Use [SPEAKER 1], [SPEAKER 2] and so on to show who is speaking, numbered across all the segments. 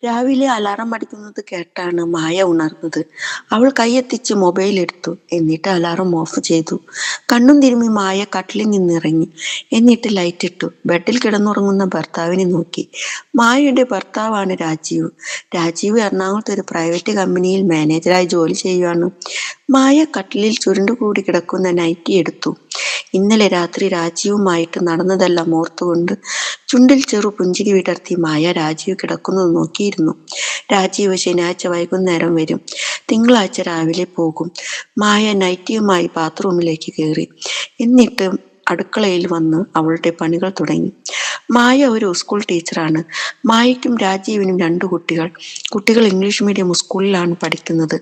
[SPEAKER 1] രാവിലെ അലാറം അടിക്കുന്നത് കേട്ടാണ് മായ ഉണർന്നത്. അവൾ കൈയെത്തിച്ച് മൊബൈൽ എടുത്തു. എന്നിട്ട് അലാറം ഓഫ് ചെയ്തു. കണ്ണും തിരുമ്മി മായ കട്ടിലിൽ നിന്നിറങ്ങി. എന്നിട്ട് ലൈറ്റ് ഇട്ടു. ബെഡിൽ കിടന്നുറങ്ങുന്ന ഭർത്താവിനെ നോക്കി. മായയുടെ ഭർത്താവാണ് രാജീവ്. രാജീവ് എറണാകുളത്ത് ഒരു പ്രൈവറ്റ് കമ്പനിയിൽ മാനേജറായി ജോലി ചെയ്യുകയാണ്. മായ കട്ടിലിൽ ചുരുണ്ടുകൂടി കിടക്കുന്ന നൈറ്റി എടുത്തു. ഇന്നലെ രാത്രി രാജീവുമായിട്ട് നടന്നതെല്ലാം ഓർത്തുകൊണ്ട് ചുണ്ടിൽ ചെറു പുഞ്ചിരി വിടർത്തി മായ രാജീവ് കിടക്കുന്നത് നോക്കിയിരുന്നു. രാജീവ് ശനിയാഴ്ച വൈകുന്നേരം വരും, തിങ്കളാഴ്ച രാവിലെ പോകും. മായ നൈറ്റിയുമായി ബാത്റൂമിലേക്ക് കയറി. എന്നിട്ട് അടുക്കളയിൽ വന്ന് അവളുടെ പണികൾ തുടങ്ങി. മായ ഒരു സ്കൂൾ ടീച്ചറാണ്. മായയ്ക്കും രാജീവിനും 2 കുട്ടികൾ. കുട്ടികൾ ഇംഗ്ലീഷ് മീഡിയം സ്കൂളിലാണ് പഠിക്കുന്നത്.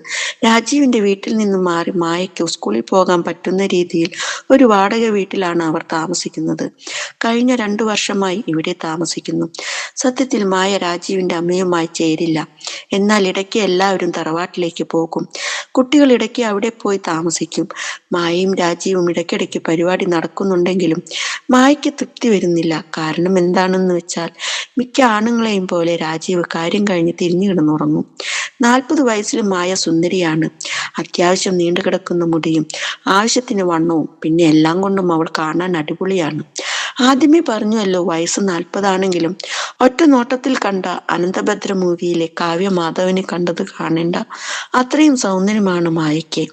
[SPEAKER 1] രാജീവിന്റെ വീട്ടിൽ നിന്ന് മാറി മായയ്ക്ക് സ്കൂളിൽ പോകാൻ പറ്റുന്ന രീതിയിൽ ഒരു വാടക വീട്ടിലാണ് അവർ താമസിക്കുന്നത്. കഴിഞ്ഞ 2 വർഷമായി ഇവിടെ താമസിക്കുന്നു. സത്യത്തിൽ മായ രാജീവിന്റെ അമ്മയുമായി ചേരില്ല. എന്നാൽ ഇടയ്ക്ക് എല്ലാവരും തറവാട്ടിലേക്ക് പോകും. കുട്ടികൾ ഇടയ്ക്ക് അവിടെ പോയി താമസിക്കും. മായയും രാജീവും ഇടയ്ക്കിടയ്ക്ക് പരിപാടി നടക്കുന്നുണ്ടെങ്കിലും മായയ്ക്ക് തൃപ്തി വരുന്നില്ല. കാരണം എന്താണെന്ന് വെച്ചാൽ മിക്ക ആണുങ്ങളെയും പോലെ രാജീവ് കാര്യം കഴിഞ്ഞ് തിരിഞ്ഞു കിടന്നുറങ്ങും. 40 വയസ്സിലും മായ സുന്ദരിയാണ്. അത്യാവശ്യം നീണ്ടുകിടക്കുന്ന മുടിയും ആവശ്യത്തിന് വണ്ണവും, പിന്നെ എല്ലാം കൊണ്ടും അവൾ കാണാൻ അടിപൊളിയാണ്. ആദ്യമേ പറഞ്ഞുവല്ലോ, വയസ്സ് 40 ആണെങ്കിലും ഒറ്റ നോട്ടത്തിൽ കണ്ട അനന്തഭദ്ര മൂവിയിലെ കാവ്യ മാധവനെ കണ്ടത് കാണേണ്ട അത്രയും സൗന്ദര്യമാണ് മായയ്ക്ക്.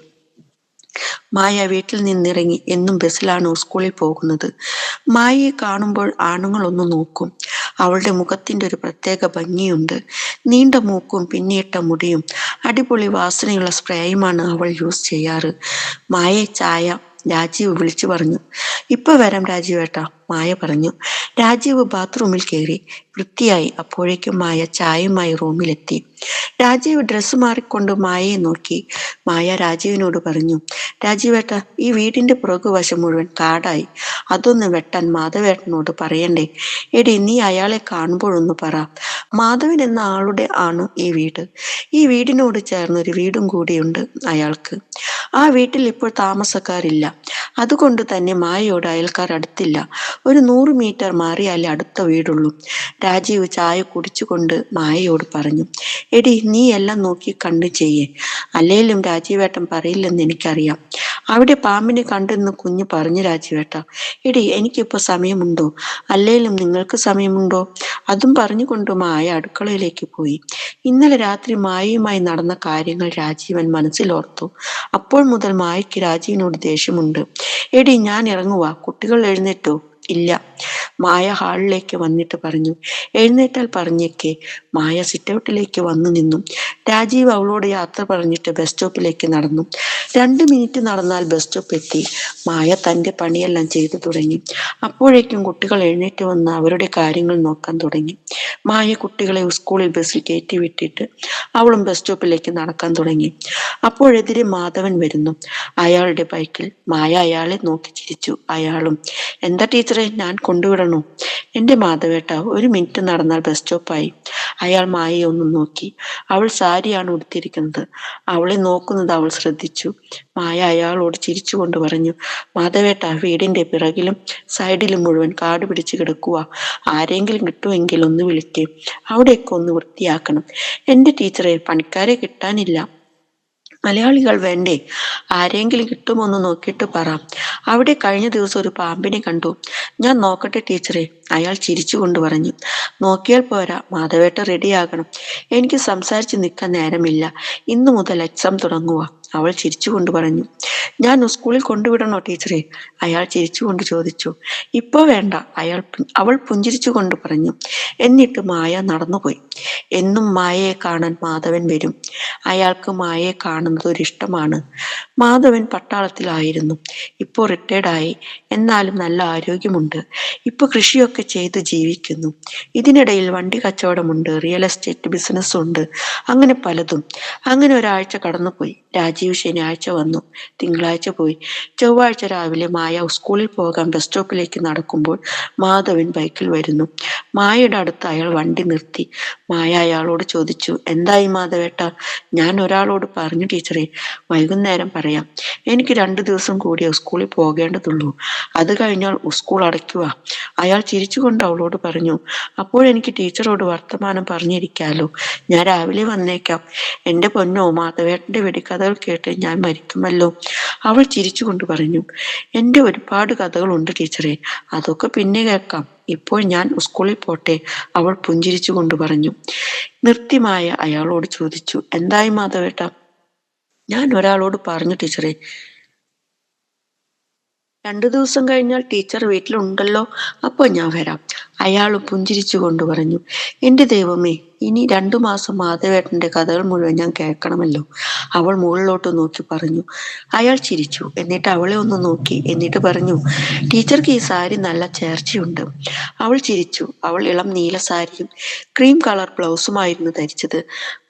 [SPEAKER 1] മായ വീട്ടിൽ നിന്നിറങ്ങി എന്നും ബസ്സിലാണ് സ്കൂളിൽ പോകുന്നത്. മായയെ കാണുമ്പോൾ ആണുങ്ങൾ ഒന്ന് നോക്കും. അവളുടെ മുഖത്തിന്റെ ഒരു പ്രത്യേക ഭംഗിയുണ്ട്. നീണ്ട മൂക്കും പിന്നിയിട്ട മുടിയും അടിപൊളി വാസനയുള്ള സ്പ്രേയുമാണ് അവൾ യൂസ് ചെയ്യാറ്. മായയെ ചായ, രാജീവ് വിളിച്ചു പറഞ്ഞു. ഇപ്പൊ വരാം രാജീവേട്ടാ, മായ പറഞ്ഞു. രാജീവ് ബാത്റൂമിൽ കയറി. വൃത്തിയായി. അപ്പോഴേക്കും മായ ചായയുമായി റൂമിലെത്തി. രാജീവ് ഡ്രസ്സ് മാറിക്കൊണ്ട് മായയെ നോക്കി. മായ രാജീവിനോട് പറഞ്ഞു, രാജീവേട്ട, ഈ വീടിന്റെ പുറകുവശം മുഴുവൻ കാടായി. അതൊന്ന് വെട്ടാൻ മാധവേട്ടനോട് പറയണ്ടേ? എടി, നീ അയാളെ കാണുമ്പോഴൊന്ന് പറ. മാധവൻ എന്ന ആളുടെ ആണ് ഈ വീട്. ഈ വീടിനോട് ചേർന്നൊരു വീടും കൂടിയുണ്ട് അയാൾക്ക്. ആ വീട്ടിൽ ഇപ്പോൾ താമസക്കാരില്ല. അതുകൊണ്ട് തന്നെ മായയോട് അയൽക്കാർ അടുത്തില്ല. ഒരു 100 മീറ്റർ മാറിയാലേ അടുത്ത വീടുള്ളൂ. രാജീവ് ചായ കുടിച്ചുകൊണ്ട് മായയോട് പറഞ്ഞു. എടി, നീ എല്ലാം നോക്കി കണ്ടു ചെയ്യേ. അല്ലേലും രാജീവേട്ടൻ പറയില്ലെന്ന് എനിക്കറിയാം. അവിടെ പാമ്പിനെ കണ്ടെന്ന് കുഞ്ഞ് പറഞ്ഞു രാജീവേട്ട. എടി, എനിക്കിപ്പോ സമയമുണ്ടോ? അല്ലേലും നിങ്ങൾക്ക് സമയമുണ്ടോ? അതും പറഞ്ഞുകൊണ്ട് മായ അടുക്കളയിലേക്ക് പോയി. ഇന്നലെ രാത്രി മായയുമായി നടന്ന കാര്യങ്ങൾ രാജീവൻ മനസ്സിലോർത്തു. അപ്പോൾ മുതൽ മായയ്ക്ക് രാജീവിനോട് ദേഷ്യമുണ്ട്. എടി, ഞാൻ ഇറങ്ങുവാ. കുട്ടികൾ എഴുന്നേറ്റോ? ഇല്ല. മായ ഹാളിലേക്ക് വന്നിട്ട് പറഞ്ഞു. എഴുന്നേറ്റാൽ പറഞ്ഞേക്കേ. മായ സിറ്റൗട്ടിലേക്ക് വന്നു നിന്നു. രാജീവ് അവളോട് യാത്ര പറഞ്ഞിട്ട് ബസ് സ്റ്റോപ്പിലേക്ക് നടന്നു. 2 മിനിറ്റ് നടന്നാൽ ബസ് സ്റ്റോപ്പ് എത്തി. മായ തന്റെ പണിയെല്ലാം ചെയ്തു തുടങ്ങി. അപ്പോഴേക്കും കുട്ടികൾ എഴുന്നേറ്റ് വന്ന് അവരുടെ കാര്യങ്ങൾ നോക്കാൻ തുടങ്ങി. മായ കുട്ടികളെ സ്കൂളിൽ ബസ്സിൽ കയറ്റി വിട്ടിട്ട് അവളും ബസ് സ്റ്റോപ്പിലേക്ക് നടക്കാൻ തുടങ്ങി. അപ്പോഴെതിരെ മാധവൻ വരുന്നു. അയാളുടെ ബൈക്കിൽ. മായ അയാളെ നോക്കി ചിരിച്ചു. അയാളും. എന്താ ടീച്ചറെ, ഞാൻ കൊണ്ടുവിടണോ? എന്റെ മാധവേട്ട, 1 മിനിറ്റ് നടന്നാൽ ബസ് സ്റ്റോപ്പായി. അയാൾ മായയെ ഒന്ന് നോക്കി. അവൾ സാരിയാണ് ഉടുത്തിരിക്കുന്നത്. അവളെ നോക്കുന്നത് അവൾ ശ്രദ്ധിച്ചു. മായ അയാളോട് ചിരിച്ചുകൊണ്ട് പറഞ്ഞു. മാധവേട്ട, വീടിന്റെ പിറകിലും സൈഡിലും മുഴുവൻ കാട് പിടിച്ച് കിടക്കുക. ആരെങ്കിലും കിട്ടുമെങ്കിൽ ഒന്ന് വിളിക്കേ. അവിടെയൊക്കെ ഒന്ന് വൃത്തിയാക്കണം. എന്റെ ടീച്ചറെ, പണിക്കാരെ കിട്ടാനില്ല. മലയാളികൾ വേണ്ടേ? ആരെങ്കിലും കിട്ടുമോന്ന് നോക്കിയിട്ട് പറ. അവിടെ കഴിഞ്ഞ ദിവസം ഒരു പാമ്പിനെ കണ്ടു. ഞാൻ നോക്കട്ടെ ടീച്ചറെ, അയാൾ ചിരിച്ചുകൊണ്ട് പറഞ്ഞു. നോക്കിയാൽ പോരാ, മാധവേട്ട റെഡിയാകണം. എനിക്ക് സംസാരിച്ച് നിൽക്കാൻ നേരമില്ല. ഇന്നു മുതൽ എക്സാം തുടങ്ങുക. അവൾ ചിരിച്ചുകൊണ്ട് പറഞ്ഞു. ഞാൻ സ്കൂളിൽ കൊണ്ടുവിടണോ ടീച്ചറെ? അയാൾ ചിരിച്ചുകൊണ്ട് ചോദിച്ചു. ഇപ്പോ വേണ്ട, അവൾ പുഞ്ചിരിച്ചുകൊണ്ട് പറഞ്ഞു. എന്നിട്ട് മായ നടന്നുപോയി. എന്നും മായയെ കാണാൻ മാധവൻ വരും. അയാൾക്ക് മായയെ കാണുന്നത് ഒരിഷ്ടമാണ്. മാധവൻ പട്ടാളത്തിലായിരുന്നു. ഇപ്പോൾ റിട്ടയർഡായി. എന്നാലും നല്ല ആരോഗ്യമുണ്ട്. ഇപ്പൊ കൃഷിയൊക്കെ ചെയ്ത് ജീവിക്കുന്നു. ഇതിനിടയിൽ വണ്ടി കച്ചവടമുണ്ട്, റിയൽ എസ്റ്റേറ്റ് ബിസിനസ് ഉണ്ട്, അങ്ങനെ പലതും. അങ്ങനെ ഒരാഴ്ച കടന്നുപോയി. രാജീവ് ശനിയാഴ്ച വന്നു, തിങ്കളാഴ്ച പോയി. ചൊവ്വാഴ്ച രാവിലെ മായ സ്കൂളിൽ പോകാൻ ബസ് സ്റ്റോപ്പിലേക്ക് നടക്കുമ്പോൾ മാധവൻ ബൈക്കിൽ വരുന്നു. മായയുടെ അടുത്ത് അയാൾ വണ്ടി നിർത്തി. മായ അയാളോട് ചോദിച്ചു, എന്തായി മാധവേട്ട? ഞാൻ ഒരാളോട് പറഞ്ഞു ടീച്ചറെ, വൈകുന്നേരം പറയാം. എനിക്ക് 2 ദിവസം കൂടിയേ സ്കൂളിൽ പോകേണ്ടതുള്ളൂ. അത് കഴിഞ്ഞാൽ സ്കൂൾ അടയ്ക്കുക. അയാൾ ചിരിച്ചുകൊണ്ട് അവളോട് പറഞ്ഞു, അപ്പോഴെനിക്ക് ടീച്ചറോട് വർത്തമാനം പറഞ്ഞിരിക്കാലോ. ഞാൻ രാവിലെ വന്നേക്കാം. എന്റെ പൊന്നോ, മാധവേട്ടന്റെ വെടിക്കഥകൾ കേട്ട് ഞാൻ മരിക്കുമല്ലോ. അവൾ ചിരിച്ചുകൊണ്ട് പറഞ്ഞു, എന്റെ ഒരുപാട് കഥകളുണ്ട് ടീച്ചറെ, അതൊക്കെ പിന്നെ കേൾക്കാം. ഇപ്പോൾ ഞാൻ സ്കൂളിൽ പോട്ടെ. അവൾ പുഞ്ചിരിച്ചുകൊണ്ട് പറഞ്ഞു. നിർത്തിമായ അയാളോട് ചോദിച്ചു, എന്തായി മാധവേട്ട? ഞാൻ ഒരാളോട് പറഞ്ഞു ടീച്ചറെ, 2 ദിവസം കഴിഞ്ഞാൽ ടീച്ചർ വീട്ടിലുണ്ടല്ലോ, അപ്പോൾ ഞാൻ വരാം. അയാൾ പുഞ്ചിരിച്ചുകൊണ്ട് പറഞ്ഞു. എന്റെ ദൈവമേ, ഇനി 2 മാസം മാധവേട്ടന്റെ കഥകൾ മുഴുവൻ ഞാൻ കേൾക്കണമല്ലോ. അവൾ മുകളിലോട്ട് നോക്കി പറഞ്ഞു. അയാൾ ചിരിച്ചു. എന്നിട്ട് അവളെ ഒന്ന് നോക്കി. എന്നിട്ട് പറഞ്ഞു, ടീച്ചർക്ക് ഈ സാരി നല്ല ചേർച്ചയുണ്ട്. അവൾ ചിരിച്ചു. അവൾ ഇളം നീല സാരിയും ക്രീം കളർ ബ്ലൗസുമായിരുന്നു ധരിച്ചത്.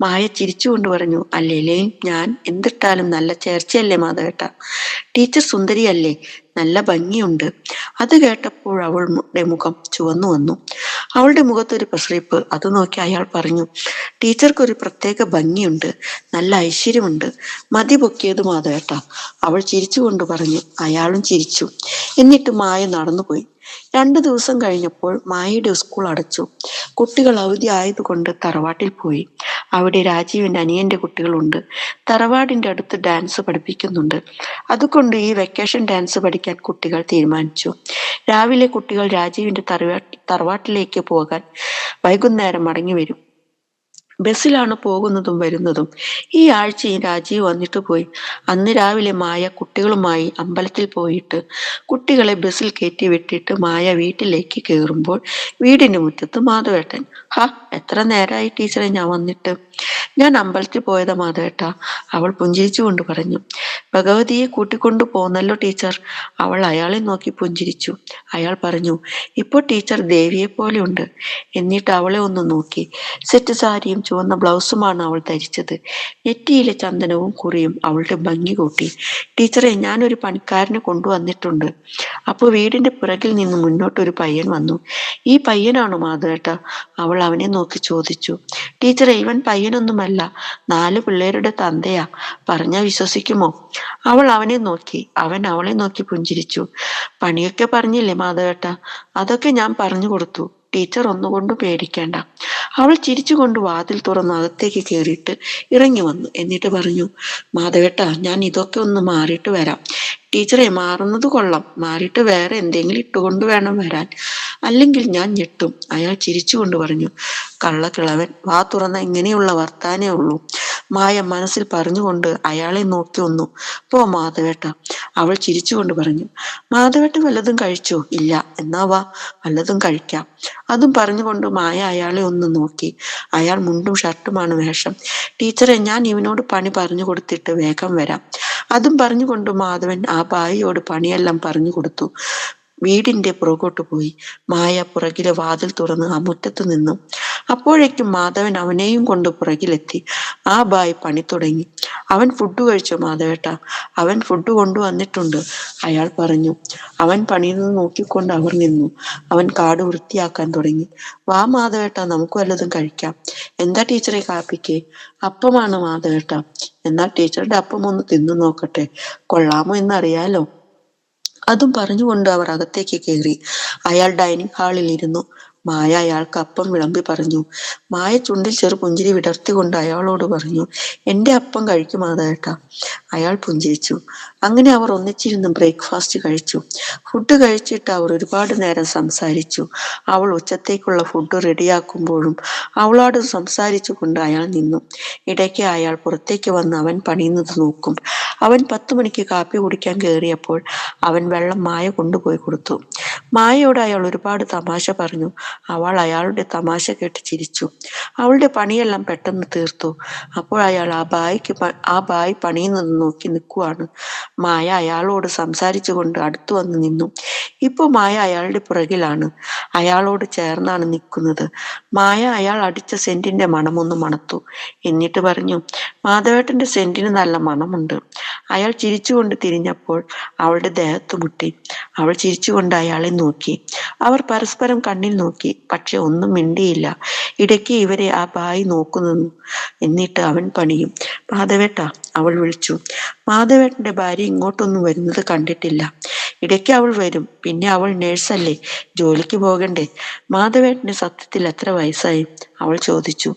[SPEAKER 1] മായ ചിരിച്ചുകൊണ്ട് പറഞ്ഞു, അല്ലേലേ, ഞാൻ എന്തിട്ടാലും നല്ല ചേർച്ചയല്ലേ മാധവേട്ട? ടീച്ചർ സുന്ദരിയല്ലേ? നല്ല ഭംഗിയുണ്ട്. അത് കേട്ടപ്പോൾ അവളുടെ മുഖം ചുവന്നു വന്നു. അവളുടെ മുഖത്തൊരു പ്രസരിപ്പ്. അത് നോക്കി അയാൾ പറഞ്ഞു, ടീച്ചർക്ക് ഒരു പ്രത്യേക ഭംഗിയുണ്ട്, നല്ല ഐശ്വര്യമുണ്ട്. മതി പൊക്കിയത് മാധവേട്ട. അവൾ ചിരിച്ചുകൊണ്ട് പറഞ്ഞു. അയാളും ചിരിച്ചു. എന്നിട്ട് മായ നടന്നുപോയി. 2 ദിവസം കഴിഞ്ഞപ്പോൾ മായയുടെ സ്കൂൾ അടച്ചു. കുട്ടികൾ അവധി ആയതുകൊണ്ട് തറവാട്ടിൽ പോയി. അവിടെ രാജീവിന്റെ അനിയന്റെ കുട്ടികളുണ്ട്. തറവാടിന്റെ അടുത്ത് ഡാൻസ് പഠിപ്പിക്കുന്നുണ്ട്. അതുകൊണ്ട് ഈ വെക്കേഷൻ ഡാൻസ് പഠിക്കാൻ കുട്ടികൾ തീരുമാനിച്ചു. രാവിലെ കുട്ടികൾ രാജീവിന്റെ തറവാട്ടിലേക്ക് പോകാൻ വൈകുന്നേരം മടങ്ങി വരും. ബസ്സിലാണ് പോകുന്നതും വരുന്നതും. ഈ ആഴ്ചയും രാജീവ് വന്നിട്ട് പോയി. അന്ന് രാവിലെ മായ കുട്ടികളുമായി അമ്പലത്തിൽ പോയിട്ട് കുട്ടികളെ ബസ്സിൽ കയറ്റി വിട്ടിട്ട് മായ വീട്ടിലേക്ക് കയറുമ്പോൾ വീടിന്റെ മുറ്റത്ത് മാധവേട്ടൻ. ഹാ, എത്ര നേരമായി ടീച്ചറെ ഞാൻ വന്നിട്ട്? ഞാൻ അമ്പലത്തിൽ പോയതാ മാധവേട്ട. അവൾ പുഞ്ചിരിച്ചുകൊണ്ട് പറഞ്ഞു. ഭഗവതിയെ കൂട്ടിക്കൊണ്ടു പോന്നല്ലോ ടീച്ചർ. അവൾ അയാളെ നോക്കി പുഞ്ചിരിച്ചു. അയാൾ പറഞ്ഞു, ഇപ്പോൾ ടീച്ചർ ദേവിയെ പോലെ ഉണ്ട്. എന്നിട്ട് അവളെ ഒന്ന് നോക്കി. സെറ്റ് സാരിയും ചുവന്ന ബ്ലൗസുമാണ് അവൾ ധരിച്ചത്. നെറ്റിയിലെ ചന്ദനവും കുറിയും അവളുടെ ഭംഗി കൂട്ടി. ടീച്ചറെ, ഞാനൊരു പണിക്കാരനെ കൊണ്ടുവന്നിട്ടുണ്ട്. അപ്പോൾ വീടിന്റെ പുറകിൽ നിന്ന് മുന്നോട്ടൊരു പയ്യൻ വന്നു. ഈ പയ്യനാണോ മാധവേട്ട? അവൾ അവനെ നോക്കി ചോദിച്ചു. ടീച്ചറെ, ഇവൻ പയ്യനൊന്നുമല്ല, 4 പിള്ളേരുടെ തന്തയാ. പറഞ്ഞാ വിശ്വസിക്കുമോ? അവൾ അവനെ നോക്കി. അവൻ അവളെ നോക്കി പുഞ്ചിരിച്ചു. പണിയൊക്കെ പറഞ്ഞില്ലേ മാധവേട്ട? അതൊക്കെ ഞാൻ പറഞ്ഞു കൊടുത്തു. ടീച്ചർ ഒന്നുകൊണ്ടും പേടിക്കേണ്ട. അവൾ ചിരിച്ചുകൊണ്ട് വാതിൽ തുറന്ന് അകത്തേക്ക് കയറിയിട്ട് ഇറങ്ങി വന്നു. എന്നിട്ട് പറഞ്ഞു, മാധവേട്ട, ഞാൻ ഇതൊക്കെ ഒന്ന് മാറിയിട്ട് വരാം. ടീച്ചറെ, മാറുന്നത് കൊള്ളാം. മാറിയിട്ട് വേറെ എന്തെങ്കിലും ഇട്ടുകൊണ്ട് വേണം വരാൻ, അല്ലെങ്കിൽ ഞാൻ ഞെട്ടും. അയാൾ ചിരിച്ചുകൊണ്ട് പറഞ്ഞു. കള്ളക്കിളവൻ, വാ തുറന്ന ഇങ്ങനെയുള്ള വർത്താനേ ഉള്ളൂ. മായ മനസ്സിൽ പറഞ്ഞുകൊണ്ട് അയാളെ നോക്കി വന്നു. പോ മാധവേട്ട. അവൾ ചിരിച്ചുകൊണ്ട് പറഞ്ഞു. മാധവേട്ട വല്ലതും കഴിച്ചോ? ഇല്ല. എന്നാ വാ, വല്ലതും കഴിക്കാം. അതും പറഞ്ഞുകൊണ്ട് മായ അയാളെ ഒന്ന് നോക്കി. അയാൾ മുണ്ടും ഷർട്ടുമാണ് വേഷം. ടീച്ചറെ, ഞാൻ ഇവനോട് പണി പറഞ്ഞു കൊടുത്തിട്ട് വേഗം വരാം. അതും പറഞ്ഞുകൊണ്ട് മാധവൻ ആ ഭായിയോട് പണിയെല്ലാം പറഞ്ഞു കൊടുത്തു. വീടിന്റെ പുറകോട്ട് പോയി. മായ പുറകിലെ വാതിൽ തുറന്ന് ആ മുറ്റത്ത് നിന്നു. അപ്പോഴേക്കും മാധവൻ അവനെയും കൊണ്ട് പുറകിലെത്തി. ആ ബായ് പണി തുടങ്ങി. അവൻ ഫുഡ് കഴിച്ചോ മാധവേട്ട? അവൻ ഫുഡ് കൊണ്ടുവന്നിട്ടുണ്ട്, അയാൾ പറഞ്ഞു. അവൻ പണിയുന്നത് നോക്കിക്കൊണ്ട് അവർ നിന്നു. അവൻ കാട് വൃത്തിയാക്കാൻ തുടങ്ങി. വാ മാധവേട്ട, നമുക്ക് വല്ലതും കഴിക്കാം. എന്താ ടീച്ചറെ കാപ്പിക്ക്? അപ്പമാണ് മാധവേട്ട. എന്നാൽ ടീച്ചറുടെ അപ്പം ഒന്ന് തിന്നു നോക്കട്ടെ, കൊള്ളാമോ എന്നറിയാലോ. അതും പറഞ്ഞുകൊണ്ട് അവർ അകത്തേക്ക് കയറി. അയാൾ ഡൈനിങ് ഹാളിൽ ഇരുന്നു. മായ അയാൾക്ക് അപ്പം വിളമ്പി പറഞ്ഞു. മായ ചുണ്ടിൽ ചെറു പുഞ്ചിരി വിടർത്തിക്കൊണ്ട് അയാളോട് പറഞ്ഞു, എന്റെ അപ്പം കഴിക്കും മാധവേട്ട. അയാൾ പുഞ്ചിരിച്ചു. അങ്ങനെ അവർ ഒന്നിച്ചിരുന്ന് ബ്രേക്ക്ഫാസ്റ്റ് കഴിച്ചു. ഫുഡ് കഴിച്ചിട്ട് അവർ ഒരുപാട് നേരം സംസാരിച്ചു. അവൾ ഉച്ചത്തേക്കുള്ള ഫുഡ് റെഡിയാക്കുമ്പോഴും അവളോട് സംസാരിച്ചു കൊണ്ട് അയാൾ നിന്നു. ഇടയ്ക്ക് അയാൾ പുറത്തേക്ക് വന്ന് അവൻ പണിയുന്നത് നോക്കും. അവൻ 10 മണിക്ക് കാപ്പി കുടിക്കാൻ കയറിയപ്പോൾ അവൻ വെള്ളം മായ കൊണ്ടുപോയി കൊടുത്തു. മായയോട് അയാൾ ഒരുപാട് തമാശ പറഞ്ഞു. അവൾ അയാളുടെ തമാശ കേട്ട് ചിരിച്ചു. അവളുടെ പണിയെല്ലാം പെട്ടെന്ന് തീർത്തു. അപ്പോൾ അയാൾ ആ ബായി പണിയുന്നത് നോക്കി നിൽക്കുവാണ്. മായ അയാളോട് സംസാരിച്ചുകൊണ്ട് അടുത്തു വന്ന് നിന്നു. ഇപ്പൊ മായ അയാളുടെ പുറകിലാണ്, അയാളോട് ചേർന്നാണ് നിൽക്കുന്നത്. മായ അയാൾ അടിച്ച സെന്റിന്റെ മണമൊന്ന് മണത്തു. എന്നിട്ട് പറഞ്ഞു, മാധവേട്ടന്റെ സെന്റിന് നല്ല മണമുണ്ട്. അയാൾ ചിരിച്ചുകൊണ്ട് തിരിഞ്ഞപ്പോൾ അവളുടെ ദേഹത്ത് മുട്ടി. അവൾ ചിരിച്ചുകൊണ്ട് അയാളെ നോക്കി. അവർ പരസ്പരം കണ്ണിൽ നോക്കി, പക്ഷെ ഒന്നും മിണ്ടിയില്ല. ഇടയ്ക്ക് ഇവരെ ആ ബായി നോക്കുന്നു. എന്നിട്ട് അവൻ പണിയും. മാധവേട്ട, അവൾ വിളിച്ചു. മാധവേട്ടന്റെ ഭാര്യ ഇങ്ങോട്ടൊന്നും വരുന്നത് കണ്ടിട്ടില്ല. ഇടയ്ക്ക് അവൾ വരും, പിന്നെ അവൾ നേഴ്സല്ലേ, ജോലിക്ക് പോകണ്ടേ. മാധവേട്ടന് സത്യത്തിൽ എത്ര വയസ്സായി? അവൾ ചോദിച്ചു.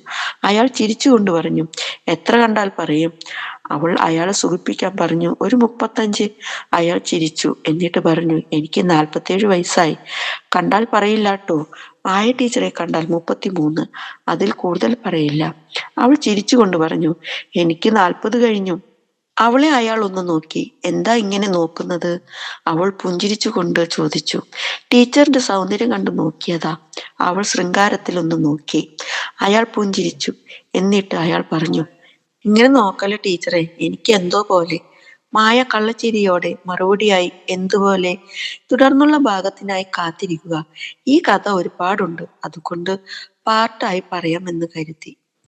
[SPEAKER 1] അയാൾ ചിരിച്ചുകൊണ്ട് പറഞ്ഞു, എത്ര കണ്ടാൽ പറയും? അവൾ അയാളെ സുഖിപ്പിക്കാൻ പറഞ്ഞു, ഒരു 35. അയാൾ ചിരിച്ചു. എന്നിട്ട് പറഞ്ഞു, എനിക്ക് 47 വയസ്സായി. കണ്ടാൽ പറയില്ലാട്ടോ. മായ ടീച്ചറെ കണ്ടാൽ 33, അതിൽ കൂടുതൽ പറയില്ല. അവൾ ചിരിച്ചുകൊണ്ട് പറഞ്ഞു, എനിക്ക് 40 കഴിഞ്ഞു. അവളെ അയാൾ ഒന്ന് നോക്കി. എന്താ ഇങ്ങനെ നോക്കുന്നത്? അവൾ പുഞ്ചിരിച്ചുകൊണ്ട് ചോദിച്ചു. ടീച്ചറിന്റെ സൗന്ദര്യം കണ്ടു നോക്കിയതാ. അവൾ ശൃംഗാരത്തിൽ ഒന്ന് നോക്കി. അയാൾ പുഞ്ചിരിച്ചു. എന്നിട്ട് അയാൾ പറഞ്ഞു, ഇങ്ങനെ നോക്കല്ലേ ടീച്ചറെ, എനിക്ക് എന്തോ പോലെ. മായ കള്ളച്ചിരിയോടെ മറുപടിയായി, എന്തുപോലെ? തുടർന്നുള്ള ഭാഗത്തിനായി കാത്തിരിക്കുക. ഈ കഥ ഒരുപാടുണ്ട്, അതുകൊണ്ട് പാർട്ടായി പറയാമെന്ന് കരുതി.